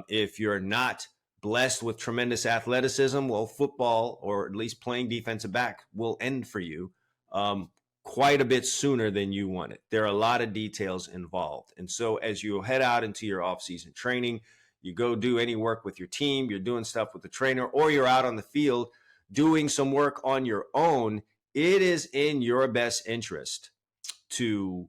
If you're not blessed with tremendous athleticism, well, football, or at least playing defensive back, will end for you quite a bit sooner than you want it. There are a lot of details involved. And so as you head out into your off-season training, you go do any work with your team, you're doing stuff with the trainer, or you're out on the field doing some work on your own, it is in your best interest to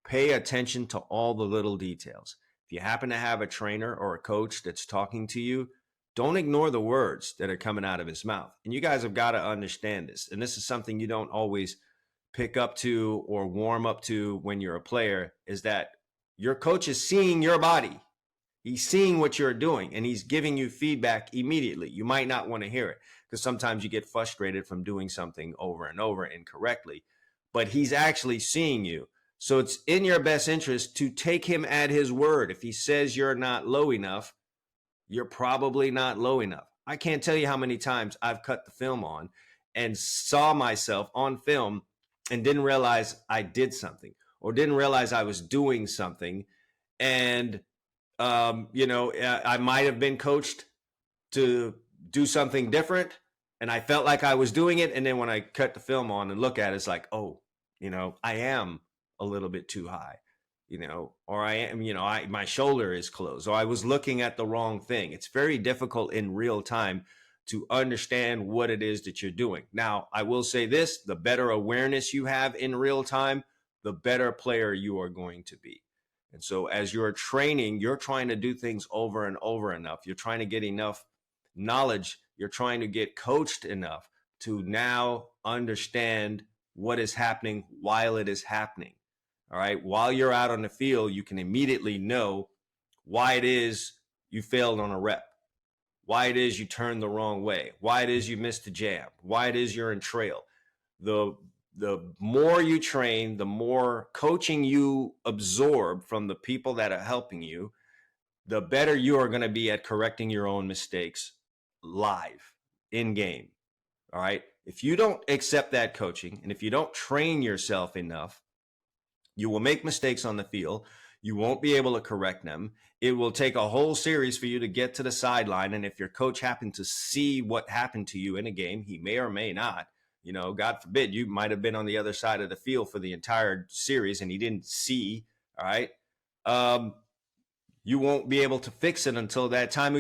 pay attention to all the little details. If you happen to have a trainer or a coach that's talking to you, don't ignore the words that are coming out of his mouth. And you guys have got to understand this. And this is something you don't always pick up to or warm up to when you're a player, is that your coach is seeing your body. He's seeing what you're doing, and he's giving you feedback immediately. You might not want to hear it because sometimes you get frustrated from doing something over and over incorrectly, but he's actually seeing you. So it's in your best interest to take him at his word. If he says you're not low enough, you're probably not low enough. I can't tell you how many times I've cut the film on and saw myself on film and didn't realize I did something or didn't realize I was doing something. And, I might have been coached to do something different and I felt like I was doing it. And then when I cut the film on and look at it, it's like, oh, I am a little bit too high, or I am, my shoulder is closed, or I was looking at the wrong thing. It's very difficult in real time to understand what it is that you're doing. Now, I will say this, the better awareness you have in real time, the better player you are going to be. And so as you're training, you're trying to do things over and over enough. You're trying to get enough knowledge. You're trying to get coached enough to now understand what is happening while it is happening. All right. While you're out on the field, you can immediately know why it is you failed on a rep, why it is you turned the wrong way, why it is you missed the jab, why it is you're in trail. The more you train, the more coaching you absorb from the people that are helping you, the better you are going to be at correcting your own mistakes live in game. All right. If you don't accept that coaching and if you don't train yourself enough, you will make mistakes on the field. You won't be able to correct them. It will take a whole series for you to get to the sideline. And if your coach happened to see what happened to you in a game, he may or may not, God forbid, you might have been on the other side of the field for the entire series and he didn't see, all right? You won't be able to fix it until that time